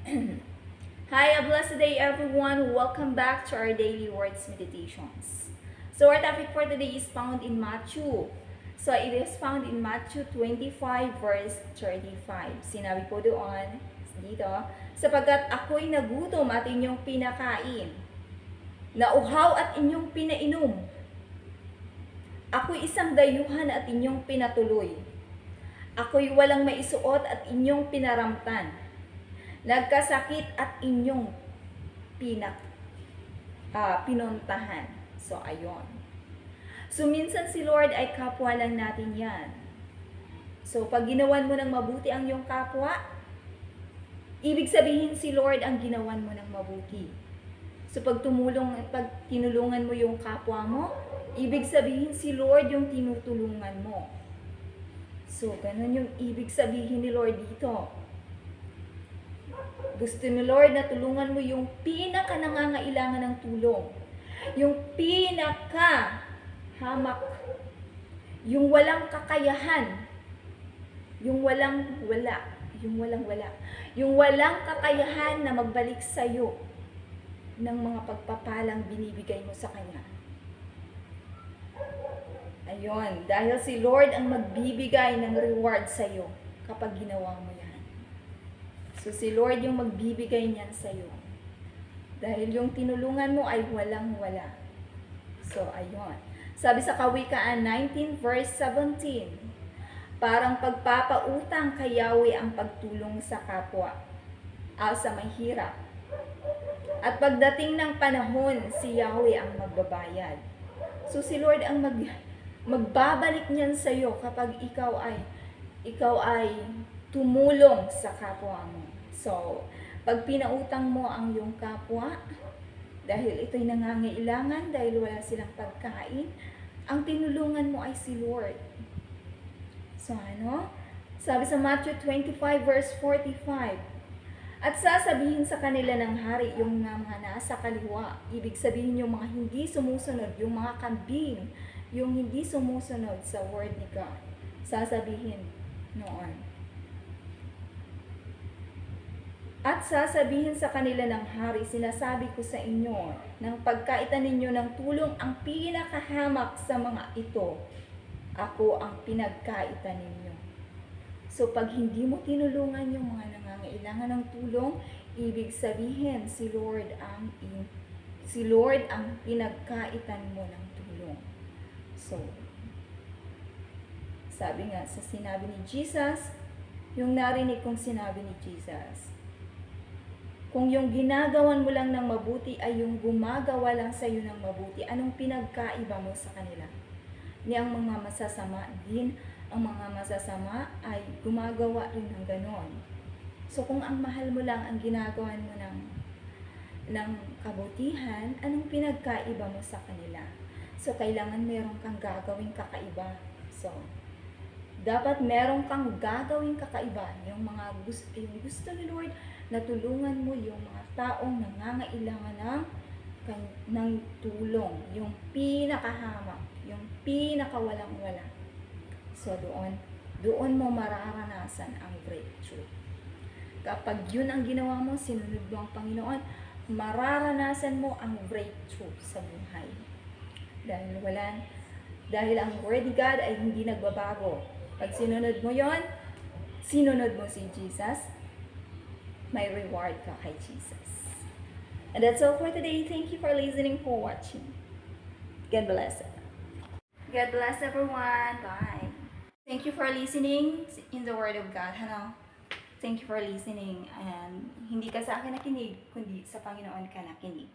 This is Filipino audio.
Hi, a blessed day everyone. Welcome back to our daily words meditations. So our topic for today is found in Matthew. So it is found in Matthew 25 verse 35. Sinabi po doon dito, sapagkat ako'y nagutom at inyong pinakain, nauhaw at inyong pinainom, ako'y isang dayuhan at inyong pinatuloy, ako'y walang maisuot at inyong pinaramtan, nagkasakit at inyong pinuntahan. So, ayon. So, minsan si Lord ay kapwa lang natin yan. So, pag ginawan mo ng mabuti ang iyong kapwa, ibig sabihin si Lord ang ginawan mo ng mabuti. So, pag tinulungan mo yung kapwa mo, ibig sabihin si Lord yung tinutulungan mo. So, ganun yung ibig sabihin ni Lord dito. Gusto ni Lord na tulungan mo yung pinaka nangangailangan ng tulong. Yung pinaka hamak. Yung walang kakayahan. Yung walang wala. Yung walang kakayahan na magbalik sa'yo ng mga pagpapalang binibigay mo sa Kanya. Ayun, dahil si Lord ang magbibigay ng reward sa'yo kapag ginawa mo yan. So, si Lord yung magbibigay niyan sa'yo. Dahil yung tinulungan mo ay walang-wala. So, ayun. Sabi sa Kawikaan 19 verse 17, parang pagpapautang kay Yahweh ang pagtulong sa kapwa, sa mahirap. At pagdating ng panahon, si Yahweh ang magbabayad. So, si Lord ang magbabalik niyan sa'yo kapag ikaw ay tumulong sa kapwa mo. So, pag pinautang mo ang iyong kapwa, dahil ito'y nangangailangan, dahil wala silang pagkain, ang tinulungan mo ay si Lord. So, sabi sa Matthew 25 verse 45, at sasabihin sa kanila ng hari yung mga nasa kaliwa, ibig sabihin yung mga hindi sumusunod, yung mga kambing, yung hindi sumusunod sa word ni God. Sasabihin noon. At sasabihin sa kanila ng hari, sinasabi ko sa inyo, nang pagkaitan ninyo ng tulong ang pinakahamak sa mga ito, ako ang pinagkaitan ninyo. So pag hindi mo tinulungan yung mga nangangailangan ng tulong, ibig sabihin si Lord ang pinagkaitan mo ng tulong. So, sabi nga sa sinabi ni Jesus, yung narinig kong sinabi ni Jesus, kung yung ginagawan mo lang ng mabuti ay yung gumagawa lang sa iyo ng mabuti, anong pinagkaiba mo sa kanila? Ni ang mga masasama din, ang mga masasama ay gumagawa rin ng ganon. So kung ang mahal mo lang ang ginagawan mo ng kabutihan, anong pinagkaiba mo sa kanila? So kailangan meron kang gagawing kakaiba. So, dapat meron kang gagawing kakaiba, yung gusto ni Lord na tulungan mo yung mga taong nangangailangan ng tulong, yung pinakahamak, yung pinakawalang-wala. So doon mo mararanasan ang breakthrough. Kapag yun ang ginawa mo, sinunod mo ang Panginoon, mararanasan mo ang breakthrough sa buhay. Dahil ang Word of God ay hindi nagbabago. Pag sinunod mo yon, sinunod mo si Jesus, may reward ka kay Jesus. And that's all for today. Thank you for listening, for watching. God bless. God bless everyone. Bye. Thank you for listening in the Word of God. Thank you for listening. And hindi ka sa akin nakinig, kundi sa Panginoon ka nakinig.